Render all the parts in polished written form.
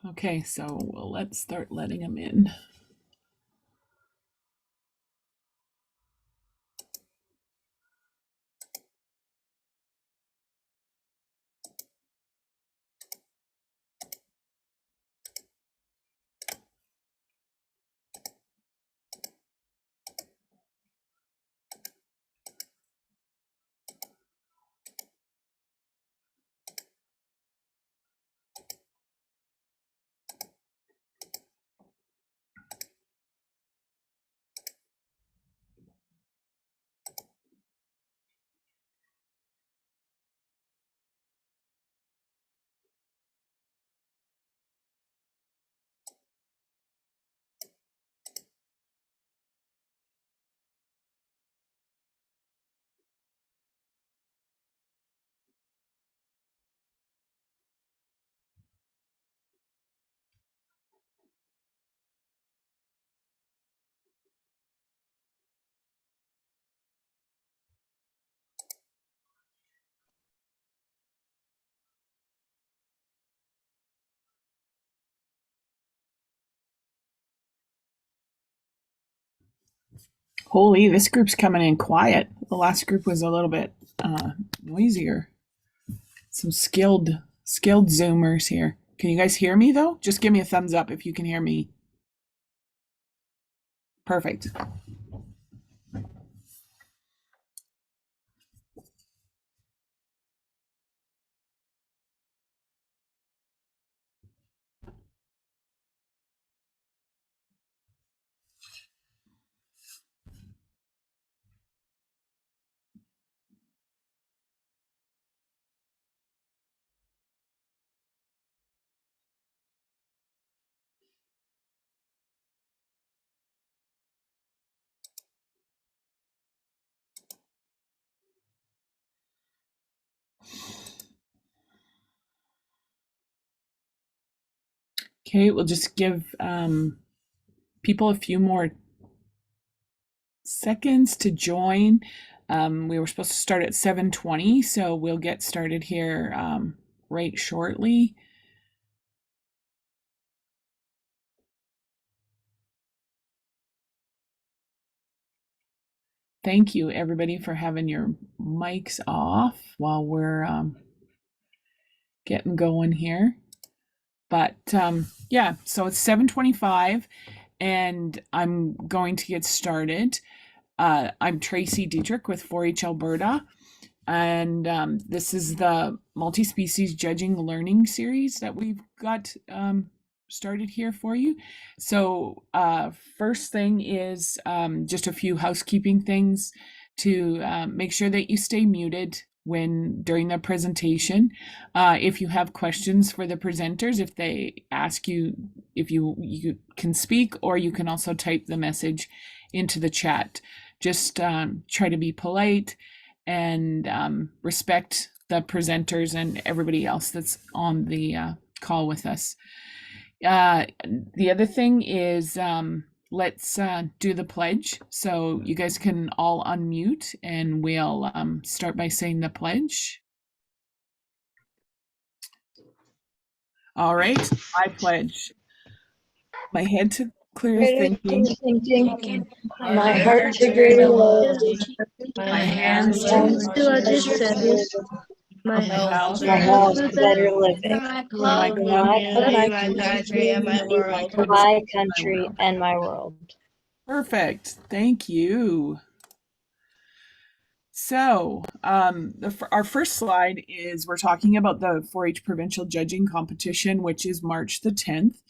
Okay, so let's start letting them in. Holy, this group's coming in quiet. The last group was a little bit noisier. Some skilled Zoomers here. Can you guys hear me though? Just give me a thumbs up if you can hear me. Perfect. Okay, we'll just give people a few more seconds to join. We were supposed to start at 7:20, so we'll get started here right shortly. Thank you, everybody, for having your mics off while we're getting going here. But yeah, so it's 7:25, and I'm going to get started. I'm Tracy Dietrich with 4-H Alberta, and this is the multi-species judging learning series that we've got started here for you. So first thing is just a few housekeeping things to make sure that you stay muted when during the presentation. If you have questions for the presenters, if they ask you if you can speak, or you can also type the message into the chat. Just try to be polite and respect the presenters and everybody else that's on the call with us. The other thing is let's do the pledge. So you guys can all unmute, and we'll start by saying the pledge. All right, I pledge my head to clear thinking, my heart to greater love, my hands to other service, my health to better living, my my country, and my world. my country and my world. Perfect. Thank you. So, our first slide is we're talking about the 4-H provincial judging competition, which is March the 10th,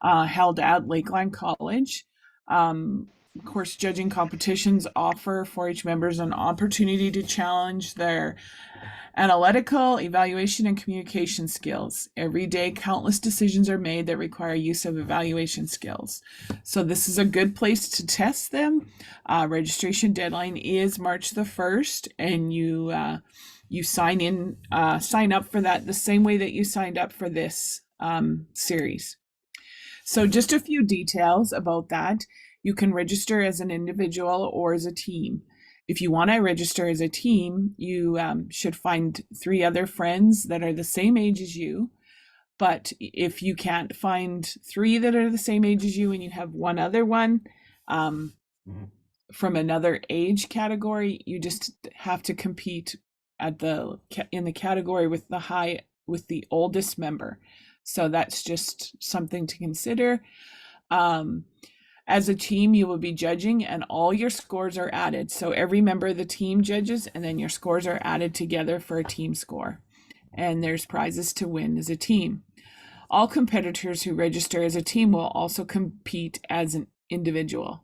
held at Lakeland College. Of course, judging competitions offer 4-H members an opportunity to challenge their analytical, evaluation, and communication skills. Every day, countless decisions are made that require use of evaluation skills. So this is a good place to test them. Registration deadline is March the 1st, and you sign up for that the same way that you signed up for this series. So just a few details about that. You can register as an individual or as a team. If you want to register as a team, you should find 3 other friends that are the same age as you. But if you can't find 3 that are the same age as you and you have one other one from another age category, you just have to compete in the category with the oldest member. So that's just something to consider. As a team, you will be judging and all your scores are added. So every member of the team judges and then your scores are added together for a team score. And there's prizes to win as a team. All competitors who register as a team will also compete as an individual.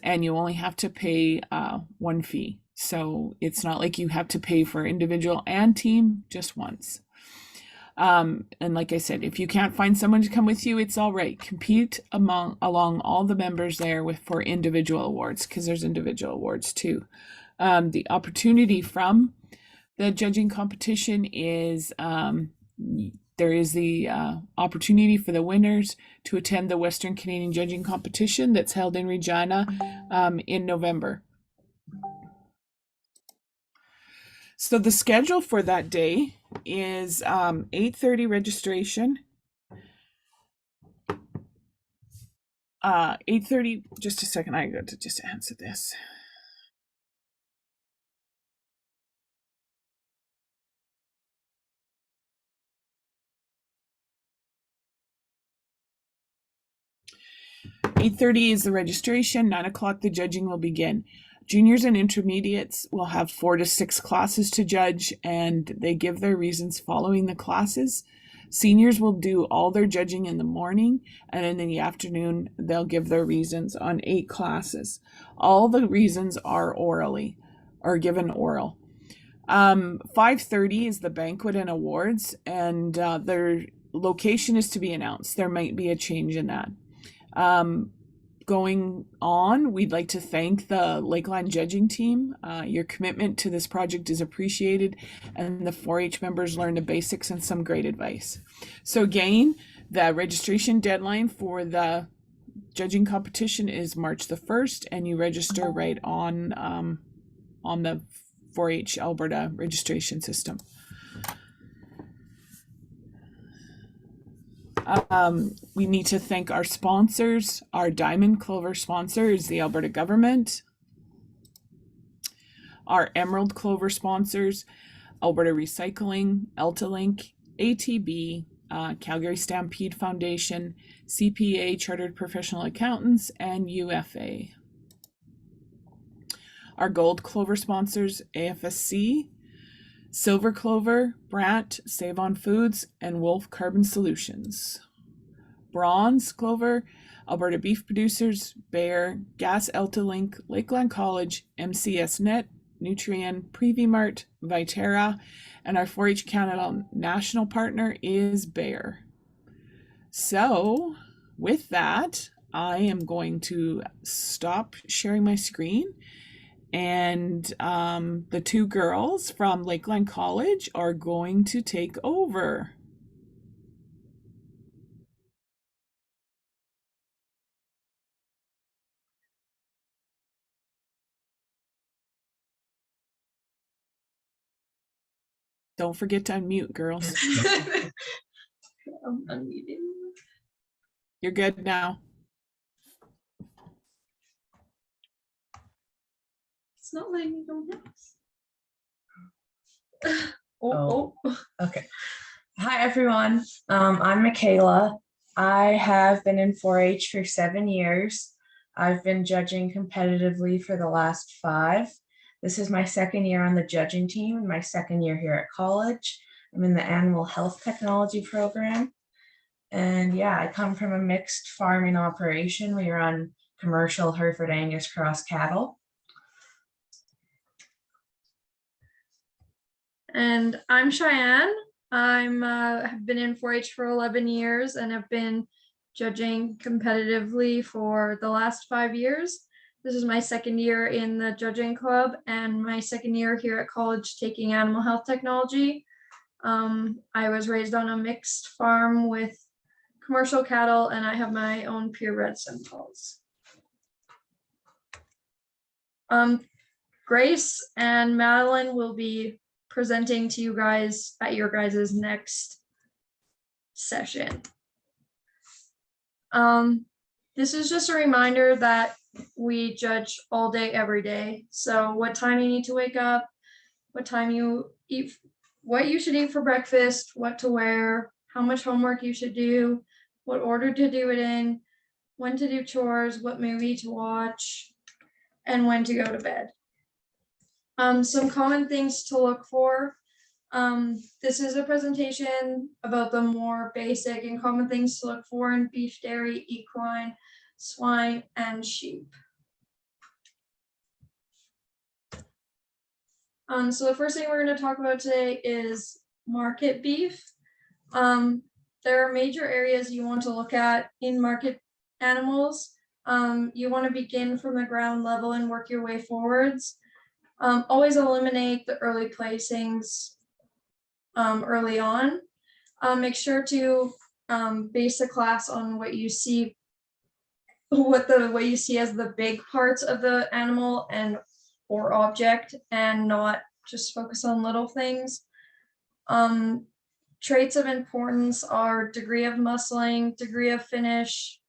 And you only have to pay one fee. So it's not like you have to pay for individual and team just once. And like I said, if you can't find someone to come with you, it's all right. Compete along all the members there for individual awards, because there's individual awards too. The opportunity from the judging competition is there is the opportunity for the winners to attend the Western Canadian Judging Competition that's held in Regina in November. So the schedule for that day is 8:30 registration. 8:30, just a second, I got to just answer this. (8:30) is the registration. 9 o'clock the judging will begin. Juniors and intermediates will have 4 to 6 classes to judge, and they give their reasons following the classes. Seniors will do all their judging in the morning, and in the afternoon they'll give their reasons on 8 classes. All the reasons are given oral. 5:30 is the banquet and awards, and their location is to be announced. There might be a change in that. Going on, we'd like to thank the Lakeland judging team. Your commitment to this project is appreciated, and the 4-H members learned the basics and some great advice. So again, the registration deadline for the judging competition is March the 1st, and you register right on the 4-H Alberta registration system. We need to thank our sponsors. Our Diamond Clover sponsor is the Alberta government. Our Emerald Clover sponsors, Alberta Recycling, EltaLink, ATB, Calgary Stampede Foundation, CPA Chartered Professional Accountants, and UFA. Our Gold Clover sponsors, AFSC, Silver Clover, Brandt, Save on Foods, and Wolf Carbon Solutions. Bronze Clover, Alberta Beef Producers, Bayer, Gas EltaLink, Lakeland College, MCS Net, Nutrien, Privy Mart, Viterra, and our 4-H Canada national partner is Bayer. So with that, I am going to stop sharing my screen. And the 2 girls from Lakeland College are going to take over. Don't forget to unmute, girls. I'm unmuting. You're good now. It's not letting me go next. Oh. Okay. Hi, everyone. I'm Michaela. I have been in 4-H for 7 years. I've been judging competitively for the last 5. This is my 2nd year on the judging team and my 2nd year here at college. I'm in the animal health technology program. And yeah, I come from a mixed farming operation. We run commercial Hereford Angus cross cattle. And I'm Cheyenne. Have been in 4-H for 11 years and have been judging competitively for the last 5 years. This is my 2nd year in the judging club and my 2nd year here at college taking animal health technology. I was raised on a mixed farm with commercial cattle, and I have my own purebred Simcoes. Grace and Madeline will be presenting to you guys at your guys' next session. This is just a reminder that we judge all day, every day. So what time you need to wake up, what time you eat, what you should eat for breakfast, what to wear, how much homework you should do, what order to do it in, when to do chores, what movie to watch, and when to go to bed. Some common things to look for. This is a presentation about the more basic and common things to look for in beef, dairy, equine, swine, and sheep. So the first thing we're going to talk about today is market beef. There are major areas you want to look at in market animals. You want to begin from the ground level and work your way forwards. Always eliminate the early placings early on. Make sure to base the class on what you see as the big parts of the animal or object, and not just focus on little things. Traits of importance are degree of muscling, degree of finish,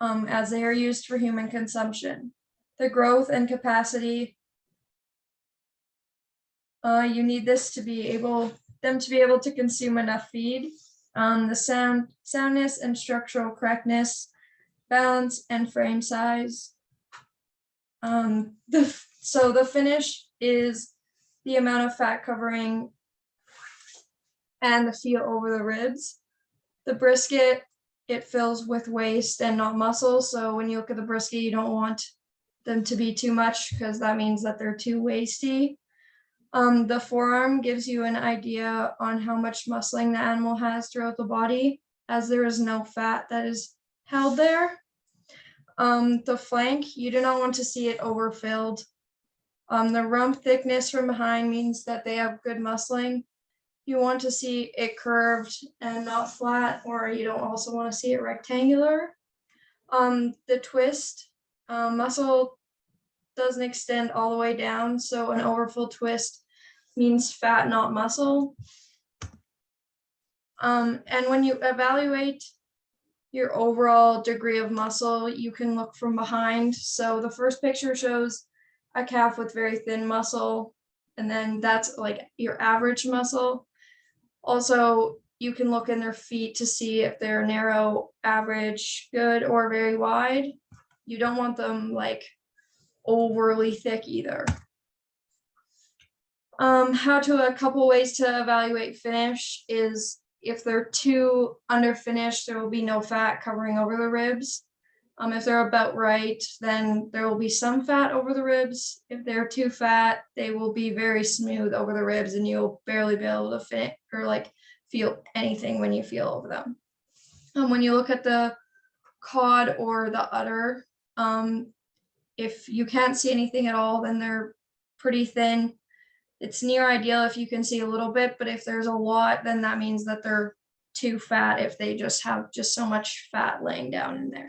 as they are used for human consumption. The growth and capacity. You need them to be able to consume enough feed. The soundness and structural correctness, balance and frame size. So the finish is the amount of fat covering and the feel over the ribs. The brisket, it fills with waste and not muscle. So when you look at the brisket, you don't want them to be too much, because that means that they're too wasty. The forearm gives you an idea on how much muscling the animal has throughout the body, as there is no fat that is held there. The flank, you do not want to see it overfilled. The rump thickness from behind means that they have good muscling. You want to see it curved and not flat, or you don't also want to see it rectangular. The twist, muscle doesn't extend all the way down, so an overfull twist means fat, not muscle. And when you evaluate your overall degree of muscle, you can look from behind. So the first picture shows a calf with very thin muscle, and then that's like your average muscle. Also, you can look in their feet to see if they're narrow, average, good, or very wide. You don't want them like overly thick either. A couple ways to evaluate finish is, if they're too underfinished, there will be no fat covering over the ribs. If they're about right, then there will be some fat over the ribs. If they're too fat, they will be very smooth over the ribs, and you'll barely be able to fit or like feel anything when you feel over them. When you look at the cod or the udder, if you can't see anything at all, then they're pretty thin. It's near ideal if you can see a little bit, but if there's a lot, then that means that they're too fat, if they just have so much fat laying down in there.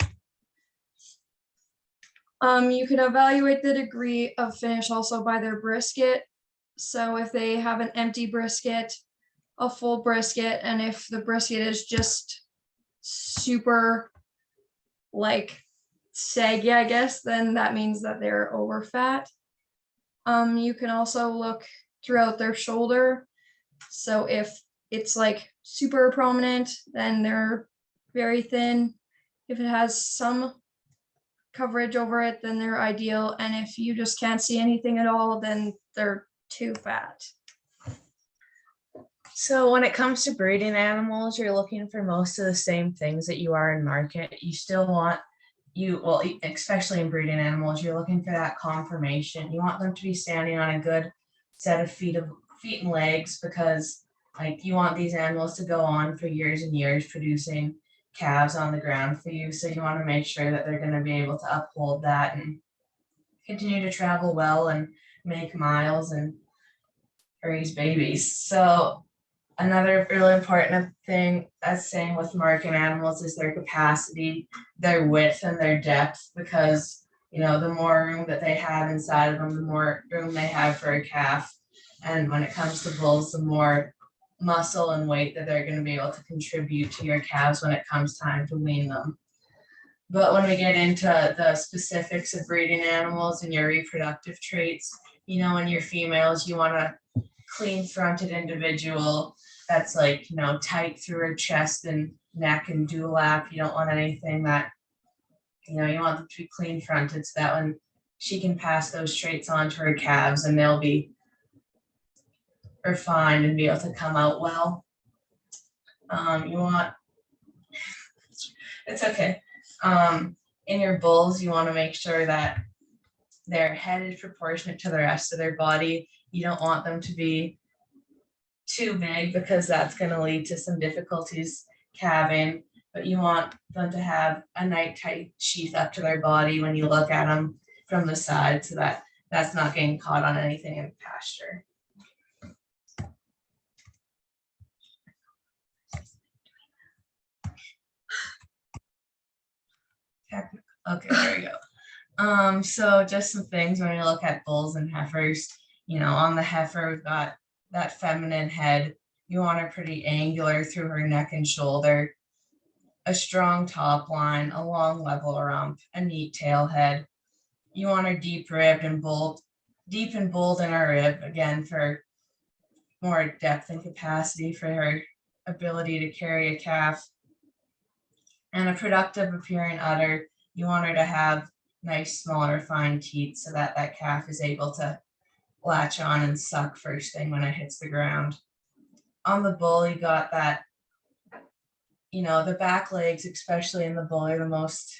You can evaluate the degree of finish also by their brisket. So if they have an empty brisket, a full brisket, and if the brisket is just super like saggy, I guess, then that means that they're over fat. You can also look throughout their shoulder. So if it's like super prominent, then they're very thin. If it has some coverage over it, then they're ideal. And if you just can't see anything at all, then they're too fat. So when it comes to breeding animals, you're looking for most of the same things that you are in market. You still want especially in breeding animals, you're looking for that conformation. You want them to be standing on a good set of feet and legs, because like you want these animals to go on for years and years producing calves on the ground for you. So you want to make sure that they're going to be able to uphold that and continue to travel well and make miles and raise babies. So another really important thing, as same with market animals, is their capacity, their width and their depth, because the more room that they have inside of them, the more room they have for a calf. And when it comes to bulls, the more muscle and weight that they're going to be able to contribute to your calves when it comes time to wean them. But when we get into the specifics of breeding animals and your reproductive traits, you know, in your females, you want a clean fronted individual that's like, you know, tight through her chest and neck and dewlap. You don't want anything that, you know, you want them to be clean fronted so that when she can pass those traits on to her calves and they'll be refined and be able to come out well. You want, it's okay. In your bulls, you want to make sure that their head is proportionate to the rest of their body. You don't want them to be too big because that's going to lead to some difficulties calving, but you want them to have a nice tight sheath up to their body when you look at them from the side so that that's not getting caught on anything in pasture. Okay, there we go. So just some things when we look at bulls and heifers, you know, on the heifer, we've got that feminine head. You want her pretty angular through her neck and shoulder, a strong top line, a long level rump, a neat tail head. You want her deep ribbed and bold, deep and bold in her rib, again, for more depth and capacity for her ability to carry a calf. And a productive appearing udder. You want her to have nice, small, refined teeth so that that calf is able to latch on and suck first thing when it hits the ground. On the bull, you got that, you know, the back legs, especially in the bull, are the most,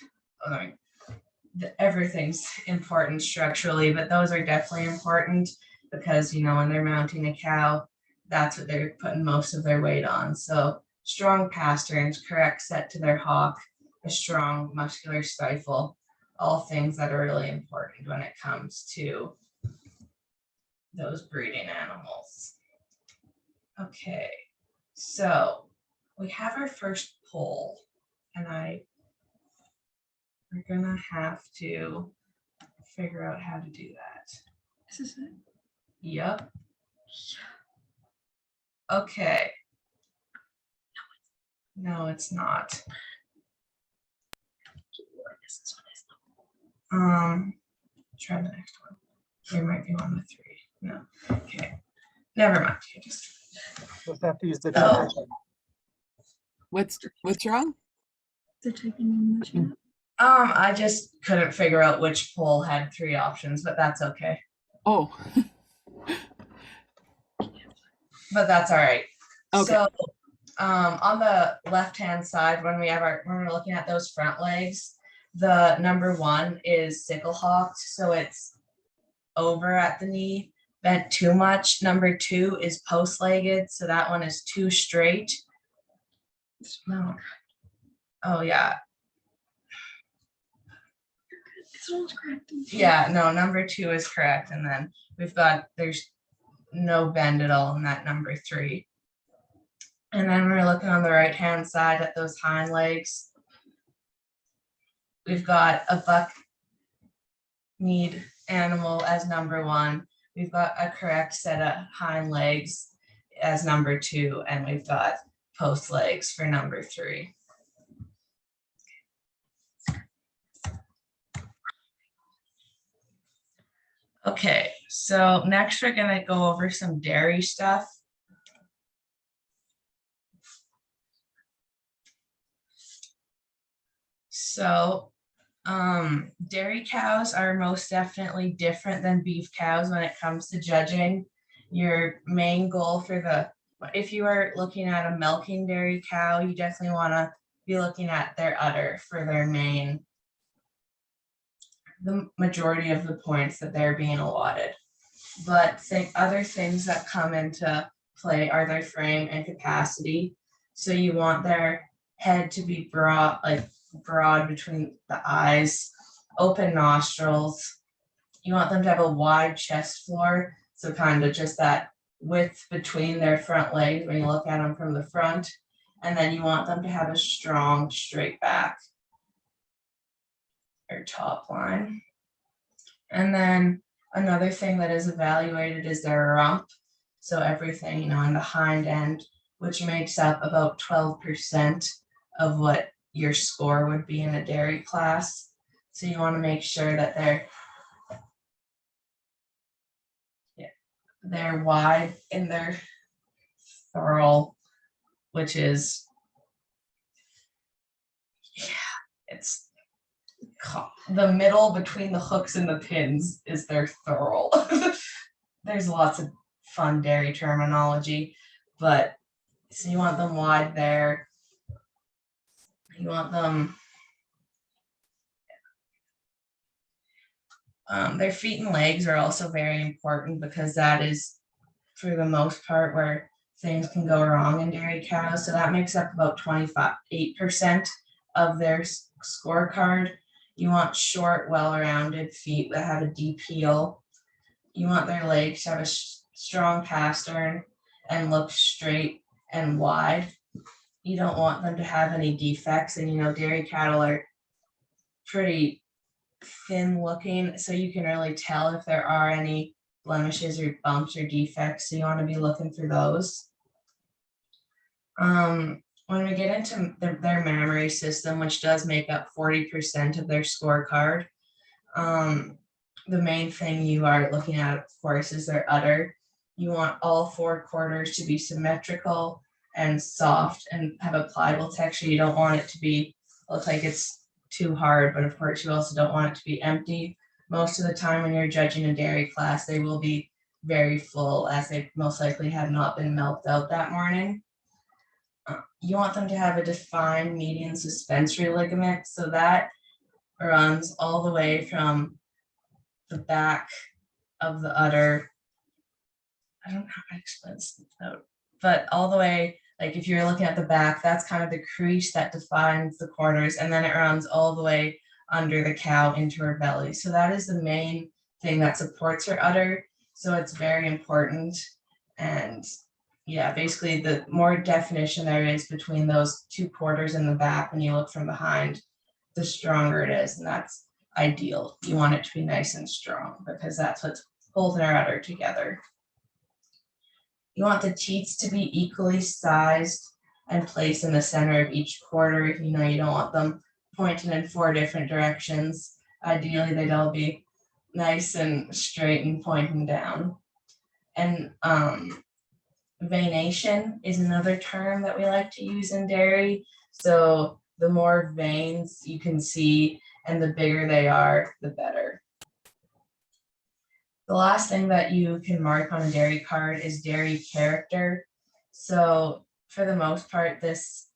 everything's important structurally, but those are definitely important because, you know, when they're mounting a cow, that's what they're putting most of their weight on. So strong pasterns, correct set to their hock, a strong muscular stifle, all things that are really important when it comes to those breeding animals. Okay, so we have our first poll, and we're gonna have to figure out how to do that. This is it. Yep. Okay. No, it's not. Try the next one. There might be one with 3. No. Okay. Never mind. You just have to use the Oh. What's wrong? They're typing in the chat. I just couldn't figure out which poll had 3 options, but that's okay. Oh, But that's all right. Okay. So on the left-hand side, when we're looking at those front legs, the number 1 is sickle hocked, so it's over at the knee, bent too much. Number 2 is post-legged, so that one is too straight. No. Oh yeah. It's almost correct. Yeah, no, number 2 is correct. And then there's no bend at all in that number 3. And then we're looking on the right-hand side at those hind legs. We've got a buck-kneed animal as number 1. We've got a correct set of hind legs as number 2, and we've got post legs for number 3. Okay, so next we're gonna go over some dairy stuff. So dairy cows are most definitely different than beef cows when it comes to judging. Your main goal if you are looking at a milking dairy cow, you definitely want to be looking at their udder for the majority of the points that they're being allotted. But other things that come into play are their frame and capacity. So you want their head to be broad between the eyes, open nostrils. You want them to have a wide chest floor, so kind of just that width between their front legs when you look at them from the front. And then you want them to have a strong straight back or top line. And then another thing that is evaluated is their rump. So everything, in the hind end, which makes up about 12% of what your score would be in a dairy class. So you want to make sure that they're wide in their thurl, which is, it's the middle between the hooks and the pins is their thurl. There's lots of fun dairy terminology, but so you want them wide there. You want them, their feet and legs are also very important because that is, for the most part, where things can go wrong in dairy cows. So that makes up about 28% of their scorecard. You want short, well-rounded feet that have a deep heel. You want their legs to have a strong pastern and look straight and wide. You don't want them to have any defects. And dairy cattle are pretty thin looking, so you can really tell if there are any blemishes or bumps or defects. So you want to be looking for those. When we get into their mammary system, which does make up 40% of their scorecard, the main thing you are looking at, of course, is their udder. You want all 4 quarters to be symmetrical and soft and have a pliable texture. You don't want it to look like it's too hard, but of course you also don't want it to be empty. Most of the time when you're judging a dairy class, they will be very full, as they most likely have not been milked out that morning. You want them to have a defined median suspensory ligament, so that runs all the way from the back of the udder. I don't know how to explain this out, but all the way, like if you're looking at the back, that's kind of the crease that defines the quarters, and then it runs all the way under the cow into her belly. So that is the main thing that supports her udder. So it's very important. And yeah, basically the more definition there is between those 2 quarters in the back when you look from behind, the stronger it is. And that's ideal. You want it to be nice and strong because that's what's holding our udder together. You want the teats to be equally sized and placed in the center of each quarter. You don't want them pointing in 4 different directions. Ideally, they'd all be nice and straight and pointing down. And venation is another term that we like to use in dairy. So the more veins you can see and the bigger they are, the better. The last thing that you can mark on a dairy card is dairy character. So for the most part, this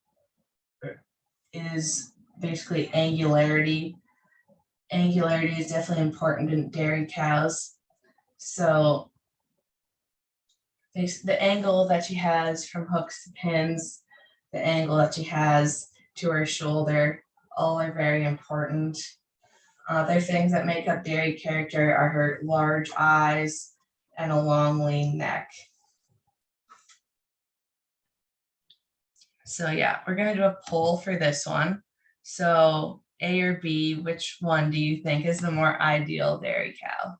is basically angularity. Angularity is definitely important in dairy cows. So the angle that she has from hooks to pins, the angle that she has to her shoulder, all are very important. Other things that make up dairy character are her large eyes and a long, lean neck. So yeah, we're gonna do a poll for this one. So A or B, which one do you think is the more ideal dairy cow?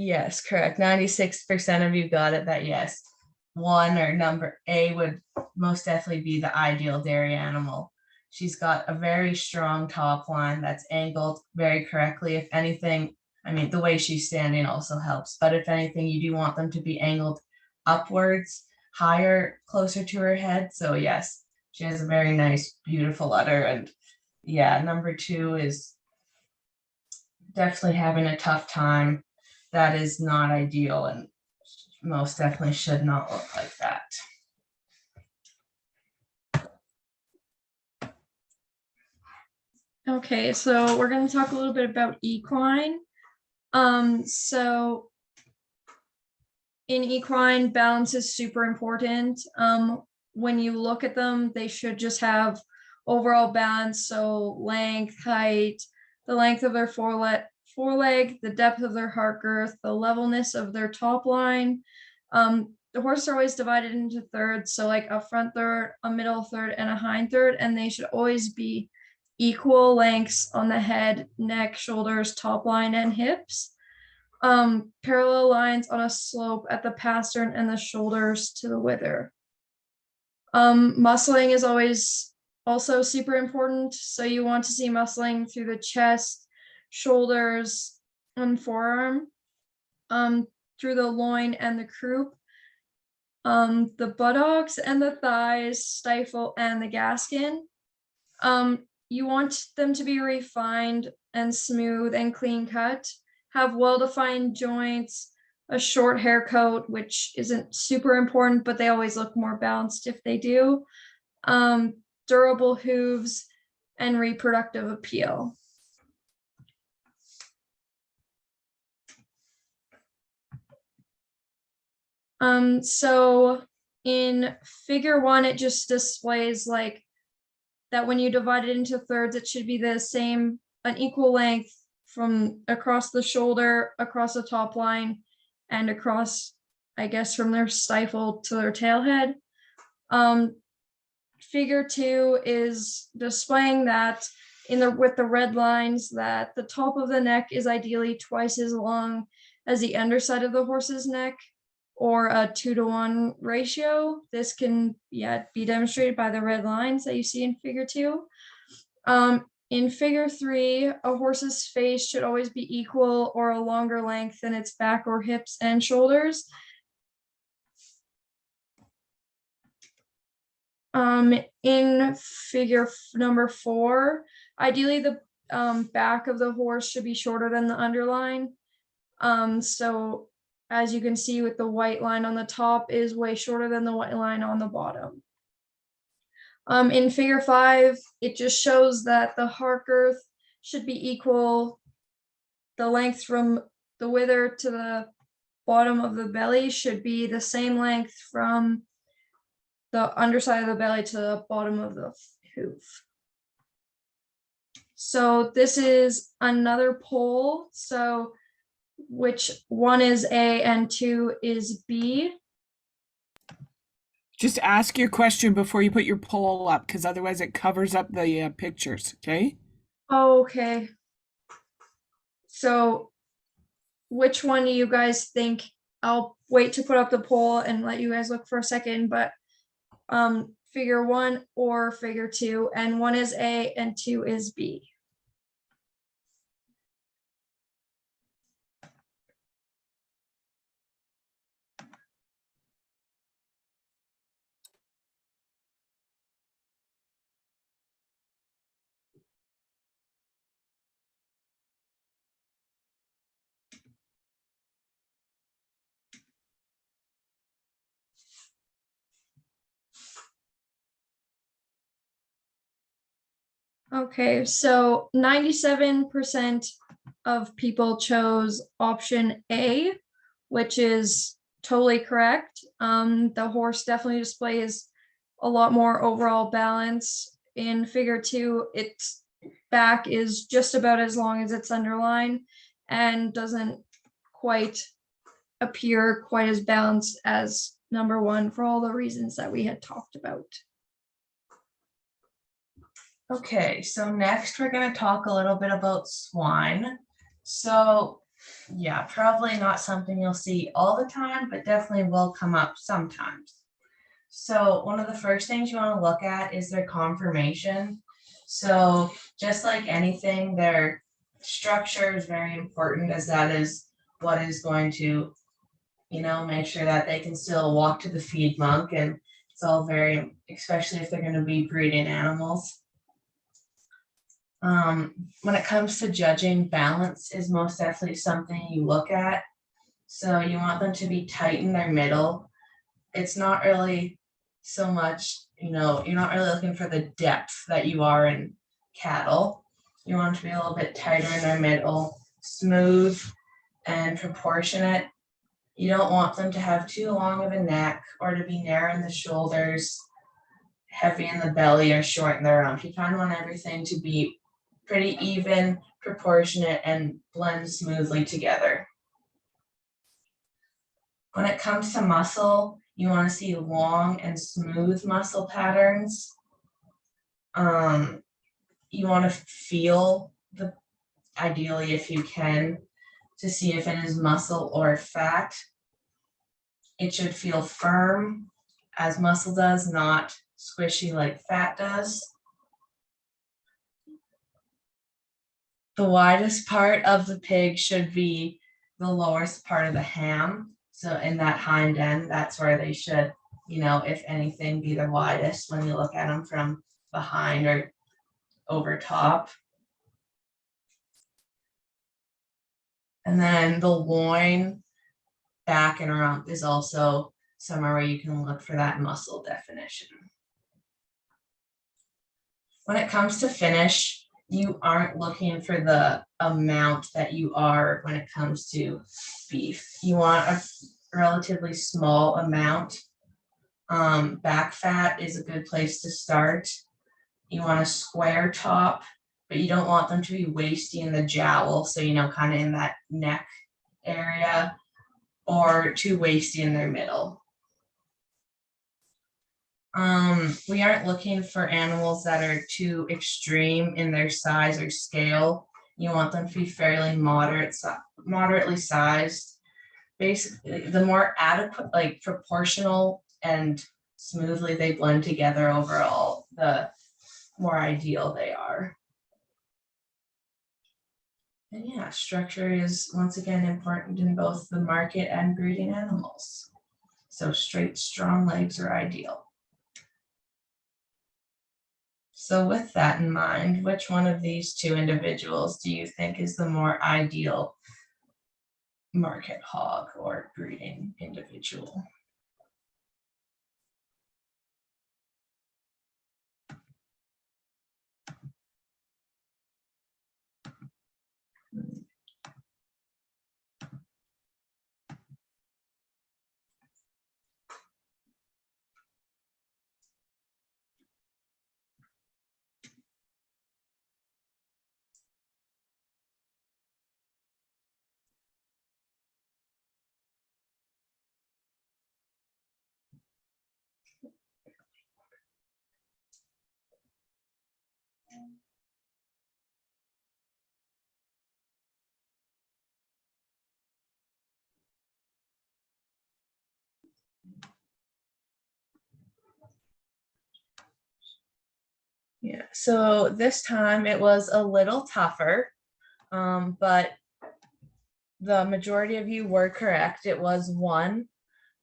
Yes, correct. 96% of you got it that yes. One or number A would most definitely be the ideal dairy animal. She's got a very strong top line that's angled very correctly. If anything, the way she's standing also helps, but if anything, you do want them to be angled upwards, higher, closer to her head. So yes, she has a very nice, beautiful udder. And yeah, number 2 is definitely having a tough time. That is not ideal and most definitely should not look like that. Okay, so we're going to talk a little bit about equine. So in equine, balance is super important. When you look at them, they should just have overall balance. So length, height, the length of their foreleg, the depth of their heart girth, the levelness of their top line. The horses are always divided into thirds. So like a front third, a middle third, and a hind third, and they should always be equal lengths on the head, neck, shoulders, top line, and hips. Parallel lines on a slope at the pastern and the shoulders to the wither. Muscling is always also super important. So you want to see muscling through the chest, shoulders, and forearm, through the loin and the croup, the buttocks and the thighs, stifle, and the gaskin. You want them to be refined and smooth and clean cut, have well-defined joints, a short hair coat, which isn't super important, but they always look more balanced if they do, durable hooves, and reproductive appeal. So in figure 1, it just displays like that when you divide it into thirds, it should be the same, an equal length from across the shoulder, across the top line, and across, I guess, from their stifle to their tail head. Figure 2 is displaying that with the red lines, that the top of the neck is ideally twice as long as the underside of the horse's neck, or a 2-to-1 ratio. This can be demonstrated by the red lines that you see in figure 2. In figure 3, a horse's face should always be equal or a longer length than its back or hips and shoulders. In figure number 4, ideally the back of the horse should be shorter than the underline. So as you can see with the white line on the top is way shorter than the white line on the bottom. In figure 5, it just shows that the heart girth should be equal. The length from the wither to the bottom of the belly should be the same length from the underside of the belly to the bottom of the hoof. So this is another poll. So which one is A and 2 is B? Just ask your question before you put your poll up, because otherwise it covers up the pictures, okay? Oh, okay. So which one do you guys think? I'll wait to put up the poll and let you guys look for a second, but figure 1 or figure 2, and 1 is A and 2 is B. Okay, so 97% of people chose option A, which is totally correct. The horse definitely displays a lot more overall balance. In figure 2, its back is just about as long as its underline and doesn't quite appear quite as balanced as number 1 for all the reasons that we had talked about. Okay, so next we're going to talk a little bit about swine. So yeah, probably not something you'll see all the time, but definitely will come up sometimes. So one of the first things you want to look at is their conformation. So just like anything, their structure is very important, as that is what is going to, make sure that they can still walk to the feed monk, and it's all very, especially if they're going to be breeding animals. When it comes to judging, balance is most definitely something you look at. So you want them to be tight in their middle. It's not really so much, you're not really looking for the depth that you are in cattle. You want them to be a little bit tighter in their middle, smooth and proportionate. You don't want them to have too long of a neck or to be narrow in the shoulders, heavy in the belly, or short in the rump. You kind of want everything to be pretty even, proportionate, and blend smoothly together. When it comes to muscle, you want to see long and smooth muscle patterns. You want to feel ideally if you can, to see if it is muscle or fat. It should feel firm as muscle does, not squishy like fat does. The widest part of the pig should be the lowest part of the ham. So in that hind end, that's where they should, if anything, be the widest when you look at them from behind or over top. And then the loin, back, and rump is also somewhere where you can look for that muscle definition. When it comes to finish, you aren't looking for the amount that you are when it comes to beef. You want a relatively small amount. Back fat is a good place to start. You want a square top, but you don't want them to be waisty in the jowl, so kind of in that neck area, or too waisty in their middle. We aren't looking for animals that are too extreme in their size or scale. You want them to be fairly moderately sized. Basically, the more adequate, like proportional and smoothly they blend together overall, the more ideal they are. And yeah, structure is once again important in both the market and breeding animals. So straight, strong legs are ideal. So with that in mind, which one of these two individuals do you think is the more ideal market hog or breeding individual? Yeah, so this time it was a little tougher, but the majority of you were correct. It was one.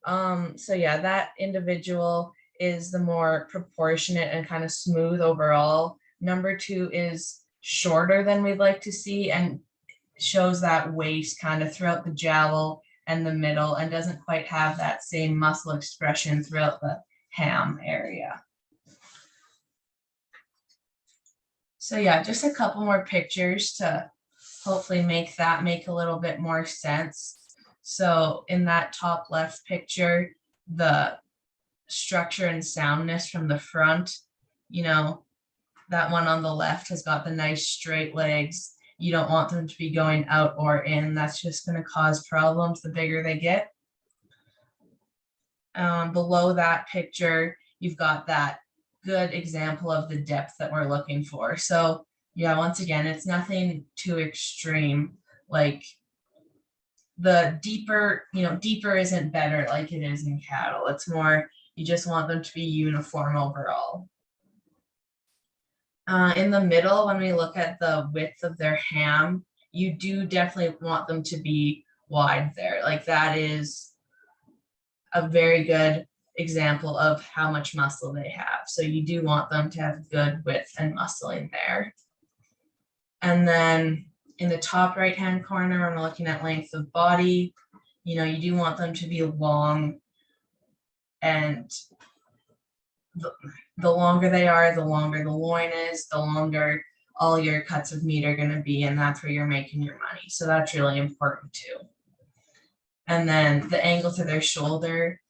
So yeah, that individual is the more proportionate and kind of smooth overall. Number two is shorter than we'd like to see and shows that waist kind of throughout the jowl and the middle, and doesn't quite have that same muscle expression throughout the ham area. So yeah, just a couple more pictures to hopefully make that make a little bit more sense. So in that top left picture, the structure and soundness from the front, that one on the left has got the nice straight legs. You don't want them to be going out or in. That's just going to cause problems the bigger they get. Below that picture, you've got that good example of the depth that we're looking for. So yeah, once again, it's nothing too extreme. Like the deeper isn't better like it is in cattle. It's more, you just want them to be uniform overall. In the middle, when we look at the width of their ham, you do definitely want them to be wide there. Like that is a very good example of how much muscle they have. So you do want them to have good width and muscle in there. And then in the top right hand corner, when we're looking at length of body, you do want them to be long, and the longer they are, the longer the loin is, the longer all your cuts of meat are going to be, and that's where you're making your money. So that's really important too. And then the angle to their shoulder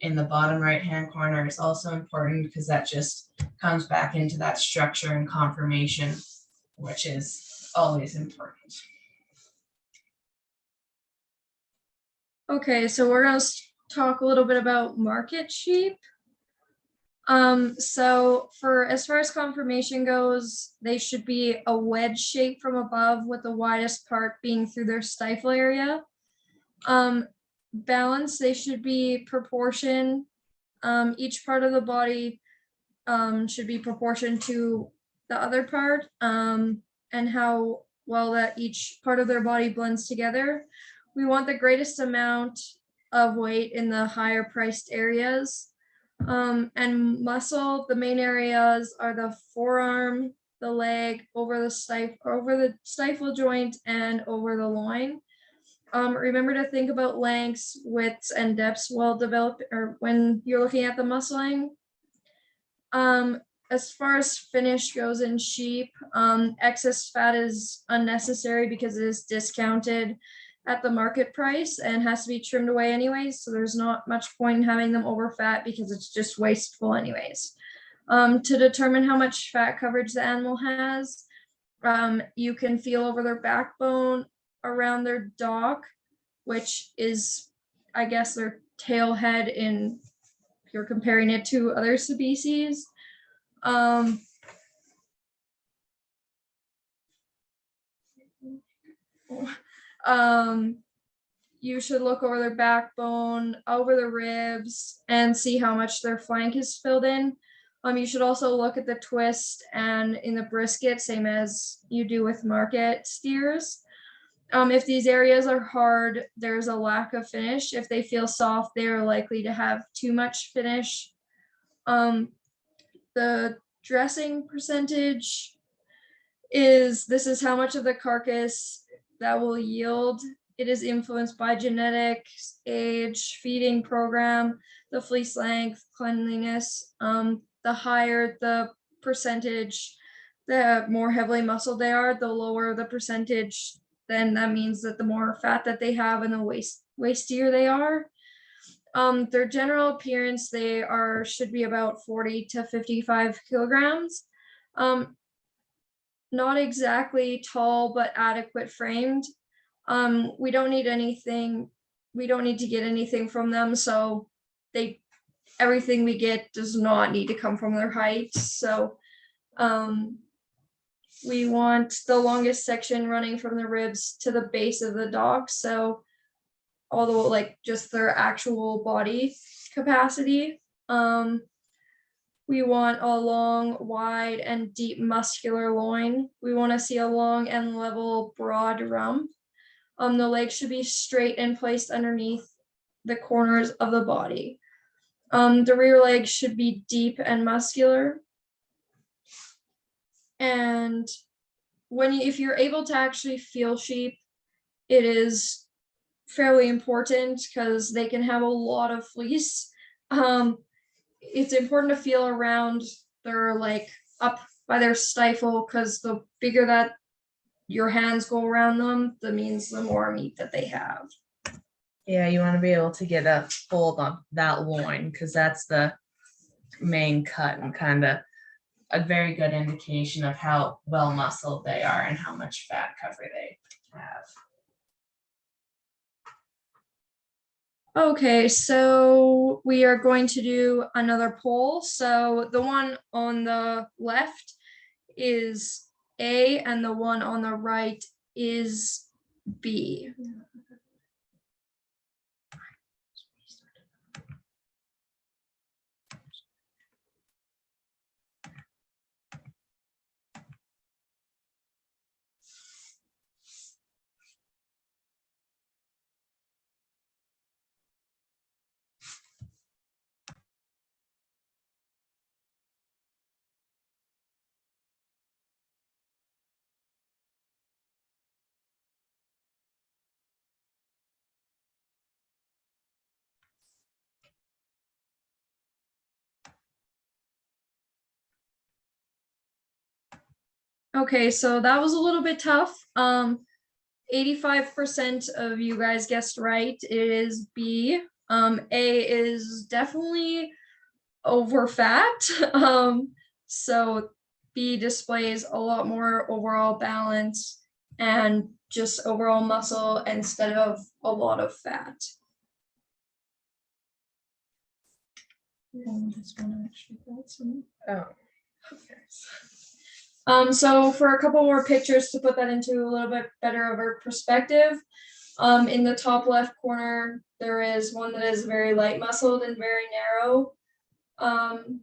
in the bottom right-hand corner is also important because that just comes back into that structure and conformation, which is always important. Okay, so we're gonna talk a little bit about market sheep. So for as far as conformation goes, they should be a wedge shape from above with the widest part being through their stifle area. Balance, they should be proportion. Each part of the body should be proportioned to the other part, and how well that each part of their body blends together. We want the greatest amount of weight in the higher priced areas. And muscle, the main areas are the forearm, the leg, over the stifle joint, and over the loin. Remember to think about lengths, widths, and depths while developing or when you're looking at the muscling. As far as finish goes in sheep, excess fat is unnecessary because it is discounted at the market price and has to be trimmed away anyways. So there's not much point in having them over fat because it's just wasteful anyways. To determine how much fat coverage the animal has, you can feel over their backbone, around their dock, which is, I guess, their tail head in, if you're comparing it to other species. You should look over their backbone, over the ribs, and see how much their flank is filled in. You should also look at the twist and in the brisket, same as you do with market steers. If these areas are hard, there's a lack of finish. If they feel soft, they are likely to have too much finish. The dressing percentage this is how much of the carcass that will yield. It is influenced by genetics, age, feeding program, the fleece length, cleanliness. The higher the percentage, the more heavily muscled they are, the lower the percentage, then that means that the more fat that they have and the wastier they are. Their general appearance, they should be about 40 to 55 kilograms. Not exactly tall, but adequate framed. We don't need to get anything from them, so everything we get does not need to come from their height. So we want the longest section running from the ribs to the base of the dog, so although like just their actual body capacity. We want a long, wide, and deep muscular loin. We want to see a long and level, broad rump. The legs should be straight and placed underneath the corners of the body. The rear legs should be deep and muscular. And if you're able to actually feel sheep, it is fairly important because they can have a lot of fleece. It's important to feel around their up by their stifle, because the bigger that your hands go around them, that means the more meat that they have. Yeah, you want to be able to get a hold on that loin because that's the main cut and kind of a very good indication of how well muscled they are and how much fat cover they have. Okay, so we are going to do another poll. So the one on the left is A and the one on the right is B. Okay, so that was a little bit tough. 85% of you guys guessed right. It is B. A is definitely over fat. So B displays a lot more overall balance and just overall muscle instead of a lot of fat. This one actually got some. Oh. So for a couple more pictures to put that into a little bit better of a perspective, in the top left corner, there is one that is very light muscled and very narrow.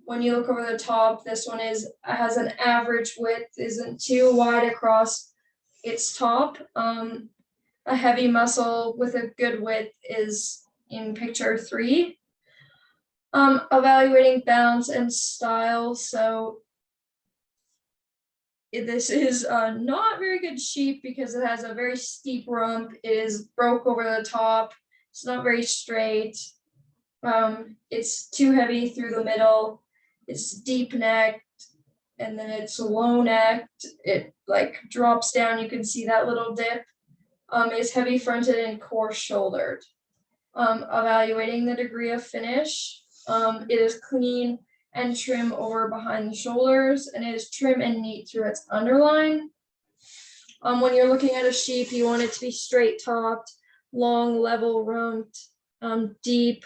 When you look over the top, this one has an average width, isn't too wide across its top. A heavy muscle with a good width is in picture 3. Evaluating balance and style. So this is not very good sheep because it has a very steep rump. It is broke over the top. It's not very straight. It's too heavy through the middle. It's deep necked, and then it's low necked. It like drops down. You can see that little dip. It's heavy fronted and coarse shouldered. Evaluating the degree of finish. It is clean and trim over behind the shoulders, and it is trim and neat through its underline. When you're looking at a sheep, you want it to be straight topped, long, level rumped, deep,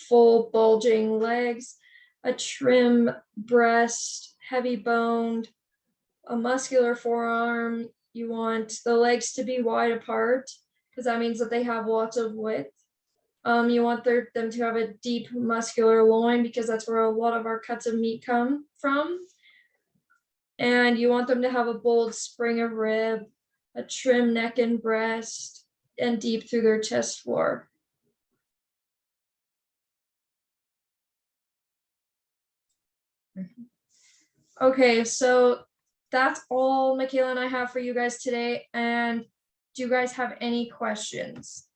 full, bulging legs, a trim breast, heavy boned, a muscular forearm. You want the legs to be wide apart because that means that they have lots of width. You want them to have a deep muscular loin because that's where a lot of our cuts of meat come from. And you want them to have a bold spring of rib, a trim neck and breast, and deep through their chest floor. Okay, so that's all Michaela and I have for you guys today. And do you guys have any questions?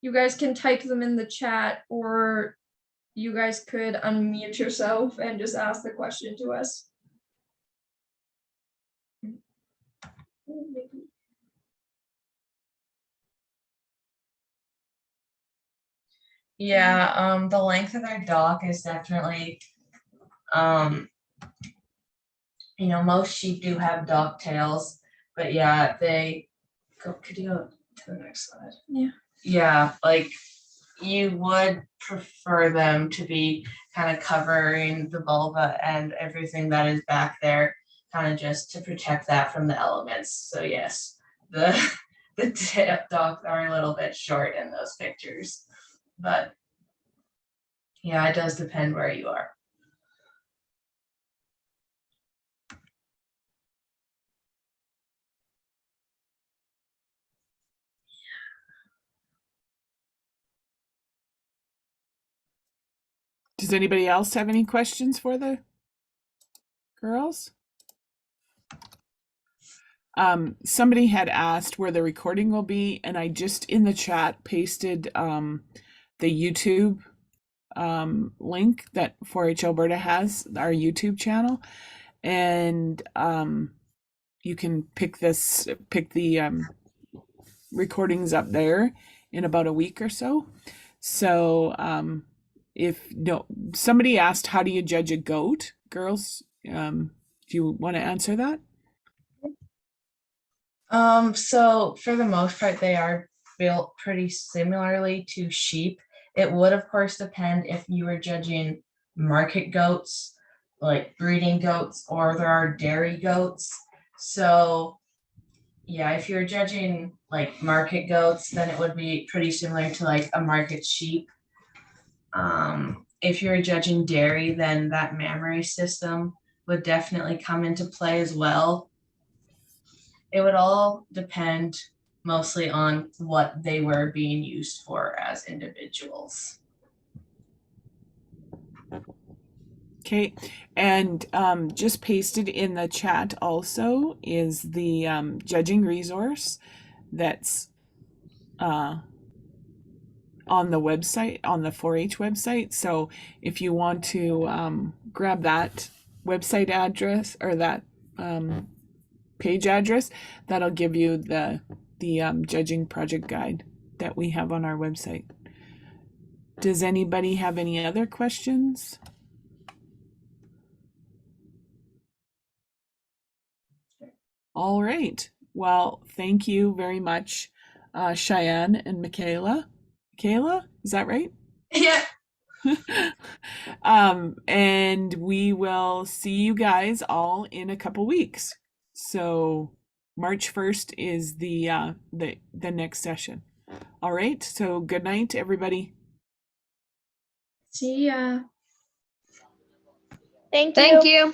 You guys can type them in the chat, or you guys could unmute yourself and just ask the question to us. Yeah, the length of their dock is definitely, most sheep do have dock tails, but yeah, could you go to the next slide? Yeah. Yeah, like you would prefer them to be kind of covering the vulva and everything that is back there, kind of just to protect that from the elements. So yes, the docks are a little bit short in those pictures, but yeah, it does depend where you are. Does anybody else have any questions for the girls? Somebody had asked where the recording will be, and I just in the chat pasted the YouTube link that 4-H Alberta has, our YouTube channel, and you can pick the recordings up there in about a week or so. So somebody asked, how do you judge a goat, girls? Do you want to answer that? So for the most part, they are built pretty similarly to sheep. It would, of course, depend if you were judging market goats, like breeding goats, or there are dairy goats. So yeah, if you're judging like market goats, then it would be pretty similar to like a market sheep. If you're judging dairy, then that mammary system would definitely come into play as well. It would all depend mostly on what they were being used for as individuals. Okay, and just pasted in the chat also is the judging resource that's on the website, on the 4-H website. So if you want to grab that website address or that page address, that'll give you the judging project guide that we have on our website. Does anybody have any other questions? All right. Well, thank you very much, Cheyenne and Michaela. Michaela, is that right? Yeah. And we will see you guys all in a couple weeks. So March 1st is the next session. All right. So good night, everybody. See ya. Thank Thank you. you.